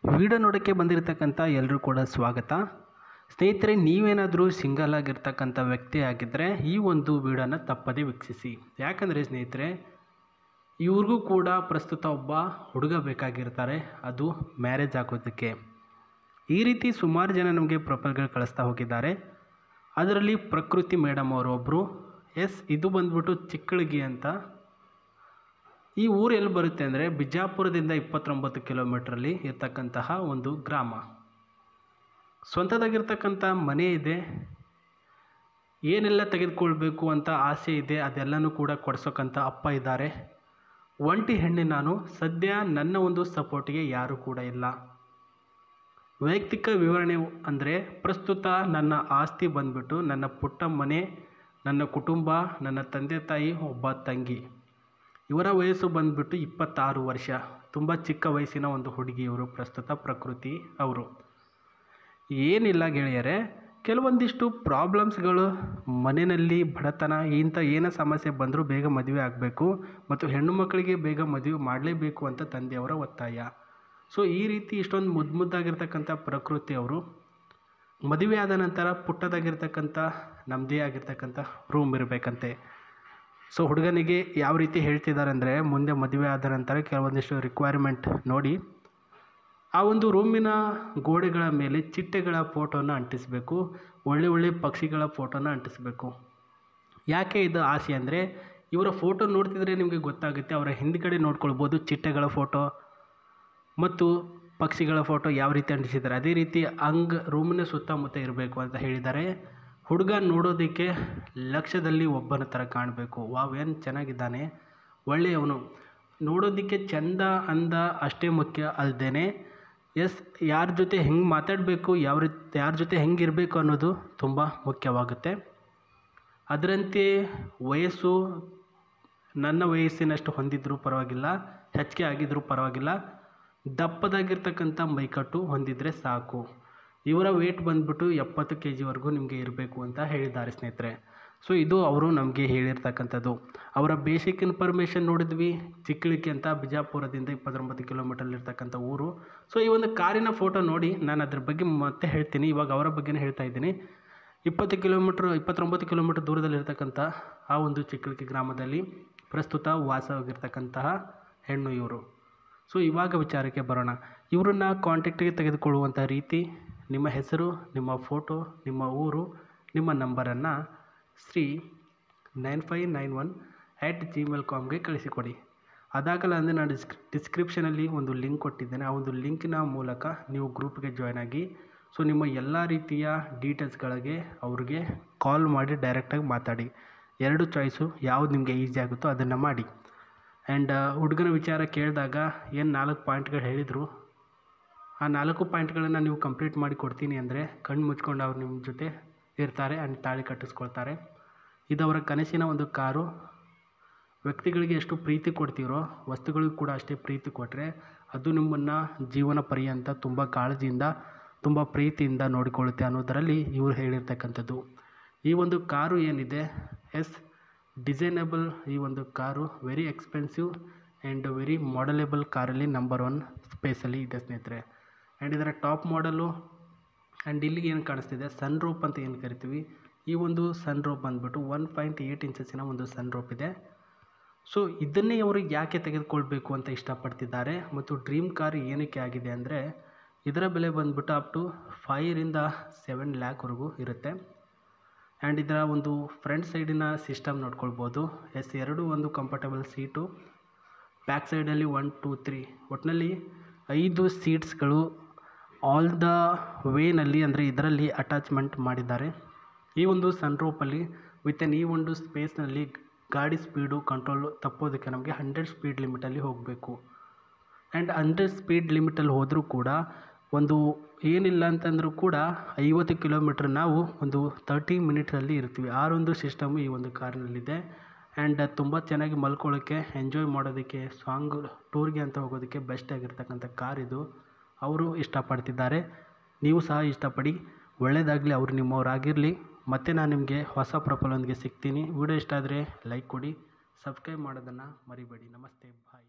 Video ನೋಡೋಕ್ಕೆ ಬಂದಿರತಕ್ಕಂಥ ಎಲ್ಲರೂ ಕೂಡ ಸ್ವಾಗತ. ಸ್ನೇಹಿತರೆ, ನೀವೇನಾದರೂ ಸಿಂಗಲ್ ಆಗಿರ್ತಕ್ಕಂಥ ವ್ಯಕ್ತಿ ಆಗಿದ್ದರೆ ಈ ಒಂದು ವಿಡಿಯೋನ ತಪ್ಪದೇ ವೀಕ್ಷಿಸಿ. ಯಾಕಂದರೆ ಸ್ನೇಹಿತರೆ, ಇವ್ರಿಗೂ ಕೂಡ ಪ್ರಸ್ತುತ ಒಬ್ಬ ಹುಡುಗ ಬೇಕಾಗಿರ್ತಾರೆ, ಅದು ಮ್ಯಾರೇಜ್ ಆಗೋದಕ್ಕೆ. ಈ ರೀತಿ ಸುಮಾರು ಜನ ನಮಗೆ ಪ್ರೊಫೈಲ್ಗಳು ಕಳಿಸ್ತಾ ಹೋಗಿದ್ದಾರೆ. ಅದರಲ್ಲಿ ಪ್ರಕೃತಿ ಮೇಡಮ್ ಅವರು ಒಬ್ಬರು. ಇದು ಬಂದ್ಬಿಟ್ಟು ಚಿಕ್ಕಳಗಿ ಅಂತ. ಈ ಊರು ಎಲ್ಲಿ ಬರುತ್ತೆ ಅಂದರೆ ಬಿಜಾಪುರದಿಂದ 29 ಕಿಲೋಮೀಟ್ರಲ್ಲಿ ಇರ್ತಕ್ಕಂತಹ ಒಂದು ಗ್ರಾಮ. ಸ್ವಂತದಾಗಿರ್ತಕ್ಕಂಥ ಮನೆ ಇದೆ, ಏನೆಲ್ಲ ತೆಗೆದುಕೊಳ್ಬೇಕು ಅಂತ ಆಸೆ ಇದೆ ಅದೆಲ್ಲನೂ ಕೂಡ ಕೊಡಿಸೋಕ್ಕಂಥ ಅಪ್ಪ ಇದ್ದಾರೆ. ಒಂಟಿ ಹೆಣ್ಣು ನಾನು, ಸದ್ಯ ನನ್ನ ಒಂದು ಸಪೋರ್ಟಿಗೆ ಯಾರೂ ಕೂಡ ಇಲ್ಲ. ವೈಯಕ್ತಿಕ ವಿವರಣೆ ಅಂದರೆ ಪ್ರಸ್ತುತ ನನ್ನ ಆಸ್ತಿ ಬಂದ್ಬಿಟ್ಟು ನನ್ನ ಪುಟ್ಟ ಮನೆ, ನನ್ನ ಕುಟುಂಬ, ನನ್ನ ತಂದೆ ತಾಯಿ, ಒಬ್ಬ ತಂಗಿ. ಇವರ ವಯಸ್ಸು ಬಂದ್ಬಿಟ್ಟು 26 ವರ್ಷ. ತುಂಬ ಚಿಕ್ಕ ವಯಸ್ಸಿನ ಒಂದು ಹುಡುಗಿ ಇವರು, ಪ್ರಸ್ತುತ ಪ್ರಕೃತಿ ಅವರು. ಏನಿಲ್ಲ ಗೆಳೆಯರೆ, ಕೆಲವೊಂದಿಷ್ಟು ಪ್ರಾಬ್ಲಮ್ಸ್ಗಳು ಮನೆಯಲ್ಲಿ, ಬಡತನ, ಇಂಥ ಏನೋ ಸಮಸ್ಯೆ ಬಂದರೂ ಬೇಗ ಮದುವೆ ಆಗಬೇಕು ಮತ್ತು ಹೆಣ್ಣು ಮಕ್ಕಳಿಗೆ ಬೇಗ ಮದುವೆ ಮಾಡಲೇಬೇಕು ಅಂತ ತಂದೆಯವರ ಒತ್ತಾಯ. ಸೊ ಈ ರೀತಿ ಇಷ್ಟೊಂದು ಮುದ್ದಾಗಿರ್ತಕ್ಕಂಥ ಪ್ರಕೃತಿ ಅವರು ಮದುವೆ ಆದ ನಂತರ ಪುಟ್ಟದಾಗಿರ್ತಕ್ಕಂಥ ನಮ್ಮದೇ ಆಗಿರ್ತಕ್ಕಂಥ ರೂಮ್ ಇರಬೇಕಂತೆ. ಸೊ ಹುಡುಗನಿಗೆ ಯಾವ ರೀತಿ ಹೇಳ್ತಿದ್ದಾರೆ ಅಂದರೆ, ಮುಂದೆ ಮದುವೆ ಆದ ನಂತರ ಕೆಲವೊಂದಿಷ್ಟು ರಿಕ್ವೈರ್ಮೆಂಟ್ ನೋಡಿ ಆ ಒಂದು ರೂಮಿನ ಗೋಡೆಗಳ ಮೇಲೆ ಚಿಟ್ಟೆಗಳ ಫೋಟೋನ ಅಂಟಿಸಬೇಕು, ಒಳ್ಳೆ ಪಕ್ಷಿಗಳ ಫೋಟೋನ ಅಂಟಿಸಬೇಕು. ಯಾಕೆ ಇದು ಆಸೆ ಅಂದರೆ, ಇವರ ಫೋಟೋ ನೋಡ್ತಿದ್ರೆ ನಿಮಗೆ ಗೊತ್ತಾಗುತ್ತೆ. ಅವರ ಹಿಂದ್ಗಡೆ ನೋಡ್ಕೊಳ್ಬೋದು ಚಿಟ್ಟೆಗಳ ಫೋಟೋ ಮತ್ತು ಪಕ್ಷಿಗಳ ಫೋಟೋ ಯಾವ ರೀತಿ ಅಂಟಿಸಿದ್ದಾರೆ. ಅದೇ ರೀತಿ ರೂಮಿನ ಸುತ್ತಮುತ್ತ ಇರಬೇಕು ಅಂತ ಹೇಳಿದ್ದಾರೆ. ಹುಡುಗ ನೋಡೋದಕ್ಕೆ ಲಕ್ಷದಲ್ಲಿ ಒಬ್ಬನ ಥರ ಕಾಣಬೇಕು. ವಾವ್, ಏನು ಚೆನ್ನಾಗಿದ್ದಾನೆ, ಒಳ್ಳೆಯವನು, ನೋಡೋದಕ್ಕೆ ಚಂದ ಅಂದ ಅಷ್ಟೇ ಮುಖ್ಯ ಅಲ್ಲದೇ ಯಾರ ಜೊತೆ ಹೆಂಗೆ ಮಾತಾಡಬೇಕು, ಯಾರ ಜೊತೆ ಹೆಂಗಿರಬೇಕು ಅನ್ನೋದು ತುಂಬ ಮುಖ್ಯವಾಗುತ್ತೆ. ಅದರಂತೆ ವಯಸ್ಸು ನನ್ನ ವಯಸ್ಸಿನಷ್ಟು ಹೊಂದಿದ್ರೂ ಪರವಾಗಿಲ್ಲ, ಹೆಚ್ಚಿಗೆ ಆಗಿದ್ರೂ ಪರವಾಗಿಲ್ಲ, ದಪ್ಪದಾಗಿರ್ತಕ್ಕಂಥ ಮೈಕಟ್ಟು ಹೊಂದಿದರೆ ಸಾಕು. ಇವರ ವೇಟ್ ಬಂದ್ಬಿಟ್ಟು 70 kgವರೆಗೂ ನಿಮಗೆ ಇರಬೇಕು ಅಂತ ಹೇಳಿದ್ದಾರೆ ಸ್ನೇಹಿತರೆ. ಸೊ ಇದು ಅವರು ನಮಗೆ ಹೇಳಿರ್ತಕ್ಕಂಥದ್ದು. ಅವರ ಬೇಸಿಕ್ ಇನ್ಫಾರ್ಮೇಷನ್ ನೋಡಿದ್ವಿ. ಚಿಕ್ಕಳಿಕೆ ಅಂತ, ಬಿಜಾಪುರದಿಂದ 29 ಕಿಲೋಮೀಟರ್ಲಿರ್ತಕ್ಕಂಥ ಊರು. ಸೊ ಈ ಒಂದು ಕಾರಿನ ಫೋಟೋ ನೋಡಿ, ನಾನು ಅದ್ರ ಬಗ್ಗೆ ಮತ್ತೆ ಹೇಳ್ತೀನಿ. ಇವಾಗ ಅವರ ಬಗ್ಗೆನೇ ಹೇಳ್ತಾ ಇದ್ದೀನಿ. 29 ಕಿಲೋಮೀಟರ್ ದೂರದಲ್ಲಿರ್ತಕ್ಕಂಥ ಆ ಒಂದು ಚಿಕ್ಕಳಿಕೆ ಗ್ರಾಮದಲ್ಲಿ ಪ್ರಸ್ತುತ ವಾಸವಾಗಿರ್ತಕ್ಕಂತಹ ಹೆಣ್ಣು ಇವರು. ಸೊ ಇವಾಗ ವಿಚಾರಕ್ಕೆ ಬರೋಣ. ಇವರನ್ನು ಕಾಂಟ್ಯಾಕ್ಟಿಗೆ ತೆಗೆದುಕೊಳ್ಳುವಂಥ ರೀತಿ: ನಿಮ್ಮ ಹೆಸರು, ನಿಮ್ಮ ಫೋಟೋ, ನಿಮ್ಮ ಊರು, ನಿಮ್ಮ ನಂಬರನ್ನು Sri9591@gmail.comಗೆ ಕಳಿಸಿಕೊಡಿ. ಅದಾಗಲ್ಲ ಅಂದರೆ ನಾನು ಡಿಸ್ಕ್ರಿಪ್ಷನಲ್ಲಿ ಒಂದು ಲಿಂಕ್ ಕೊಟ್ಟಿದ್ದೇನೆ. ಆ ಒಂದು ಲಿಂಕಿನ ಮೂಲಕ ನೀವು ಗ್ರೂಪ್ಗೆ ಜಾಯ್ನ್ ಆಗಿ, ಸೊ ನಿಮ್ಮ ಎಲ್ಲ ರೀತಿಯ ಡೀಟೇಲ್ಸ್ಗಳಿಗೆ ಅವ್ರಿಗೆ ಕಾಲ್ ಮಾಡಿ ಡೈರೆಕ್ಟಾಗಿ ಮಾತಾಡಿ. 2 ಚಾಯ್ಸು, ಯಾವುದು ನಿಮಗೆ ಈಸಿ ಆಗುತ್ತೋ ಅದನ್ನು ಮಾಡಿ. ಆ್ಯಂಡ್ ಹುಡುಗನ ವಿಚಾರ ಕೇಳಿದಾಗ ಏನು 4 ಪಾಯಿಂಟ್ಗಳು ಹೇಳಿದರು, ಆ 4 ಪಾಯಿಂಟ್ಗಳನ್ನು ನೀವು ಕಂಪ್ಲೀಟ್ ಮಾಡಿ ಕೊಡ್ತೀನಿ ಅಂದರೆ ಕಣ್ಣು ಮುಚ್ಕೊಂಡು ಅವ್ರು ನಿಮ್ಮ ಜೊತೆ ಇರ್ತಾರೆ ಆ್ಯಂಡ್ ತಾಳಿ ಕಟ್ಟಿಸ್ಕೊಳ್ತಾರೆ. ಇದು ಅವರ ಕನಸಿನ ಒಂದು ಕಾರು. ವ್ಯಕ್ತಿಗಳಿಗೆ ಎಷ್ಟು ಪ್ರೀತಿ ಕೊಡ್ತೀರೋ ವಸ್ತುಗಳಿಗೂ ಕೂಡ ಅಷ್ಟೇ ಪ್ರೀತಿ ಕೊಟ್ಟರೆ ಅದು ನಿಮ್ಮನ್ನು ಜೀವನ ಪರ್ಯಂತ ತುಂಬ ಕಾಳಜಿಯಿಂದ, ತುಂಬ ಪ್ರೀತಿಯಿಂದ ನೋಡಿಕೊಳ್ಳುತ್ತೆ ಅನ್ನೋದರಲ್ಲಿ ಇವರು ಹೇಳಿರ್ತಕ್ಕಂಥದ್ದು. ಈ ಒಂದು ಕಾರು ಏನಿದೆ, ಡಿಸೈನಬಲ್, ಈ ಒಂದು car very expensive and very ಮಾಡಲೇಬಲ್ ಕಾರಲ್ಲಿ ನಂಬರ್ 1 ಸ್ಪೇಸಲ್ಲಿ ಇದೆ ಸ್ನೇಹಿತರೆ. ಆ್ಯಂಡ್ ಇದರ ಟಾಪ್ ಮಾಡಲು ಆ್ಯಂಡ್ ಇಲ್ಲಿಗೆ ಏನು ಕಾಣಿಸ್ತಿದೆ ಸನ್ ರೂಪ್ ಅಂತ ಏನು ಕರಿತೀವಿ, ಈ ಒಂದು ಸನ್ ರೂಪ್ ಬಂದುಬಿಟ್ಟು 1.8 ಇಂಚಸ್ಸಿನ ಒಂದು ಸನ್ ರೂಪ್ ಇದೆ. ಸೊ ಇದನ್ನೇ ಅವರು ಯಾಕೆ ತೆಗೆದುಕೊಳ್ಬೇಕು ಅಂತ ಇಷ್ಟಪಡ್ತಿದ್ದಾರೆ ಮತ್ತು ಡ್ರೀಮ್ ಕಾರ್ ಏನಕ್ಕೆ ಆಗಿದೆ ಅಂದರೆ, ಇದರ ಬೆಲೆ ಬಂದುಬಿಟ್ಟು ಅಪ್ ಟು 5-7 ಲ್ಯಾಕ್ವರೆಗೂ ಇರುತ್ತೆ. ಆ್ಯಂಡ್ ಇದರ ಒಂದು ಫ್ರಂಟ್ ಸೈಡಿನ ಸಿಸ್ಟಮ್ ನೋಡ್ಕೊಳ್ಬೋದು. ಎರಡು ಒಂದು ಕಂಫರ್ಟಬಲ್ ಸೀಟು, ಬ್ಯಾಕ್ ಸೈಡಲ್ಲಿ 1, 2, 3 ಒಟ್ಟಿನಲ್ಲಿ 5 ಸೀಟ್ಸ್ಗಳು ಆಲ್ ದ ವೇನಲ್ಲಿ, ಅಂದರೆ ಇದರಲ್ಲಿ ಅಟ್ಯಾಚ್ಮೆಂಟ್ ಮಾಡಿದ್ದಾರೆ. ಈ ಒಂದು ಸನ್ ರೂಪಲ್ಲಿ ಈ ಒಂದು ಸ್ಪೇಸ್ನಲ್ಲಿ ಗಾಡಿ ಸ್ಪೀಡು ಕಂಟ್ರೋಲ್ ತಪ್ಪೋದಕ್ಕೆ ನಮಗೆ 100 ಸ್ಪೀಡ್ ಲಿಮಿಟಲ್ಲಿ ಹೋಗಬೇಕು. ಆ್ಯಂಡ್ 100 ಸ್ಪೀಡ್ ಲಿಮಿಟಲ್ಲಿ ಹೋದರೂ ಕೂಡ ಒಂದು ಏನಿಲ್ಲ ಅಂತಂದರೂ ಕೂಡ 50 ಕಿಲೋಮೀಟ್ರ್ ನಾವು ಒಂದು 30 ಮಿನಿಟ್ಸಲ್ಲಿ ಇರ್ತೀವಿ. ಆ ಒಂದು ಸಿಸ್ಟಮು ಈ ಒಂದು ಕಾರಿನಲ್ಲಿದೆ. ಆ್ಯಂಡ್ ತುಂಬ ಚೆನ್ನಾಗಿ ಮಲ್ಕೊಳ್ಳೋಕ್ಕೆ, ಎಂಜಾಯ್ ಮಾಡೋದಕ್ಕೆ, ಟೂರ್ಗೆ ಅಂತ ಹೋಗೋದಕ್ಕೆ ಬೆಸ್ಟ್ ಆಗಿರ್ತಕ್ಕಂಥ ಕಾರ್ ಇದು. ಅವರು ಇಷ್ಟಪಡ್ತಿದ್ದಾರೆ, ನೀವು ಸಹ ಇಷ್ಟಪಡಿ. ಒಳ್ಳೆಯದಾಗಲಿ, ಅವರು ನಿಮ್ಮವರಾಗಿರಲಿ. ಮತ್ತೆ ನಾನು ನಿಮಗೆ ಹೊಸ ಪ್ರೊಫೈಲೊಂದಿಗೆ ಸಿಗ್ತೀನಿ. ವಿಡಿಯೋ ಇಷ್ಟ ಆದರೆ ಲೈಕ್ ಕೊಡಿ, ಸಬ್ಸ್ಕ್ರೈಬ್ ಮಾಡೋದನ್ನು ಮರಿಬೇಡಿ. ನಮಸ್ತೆ, ಬಾಯ್.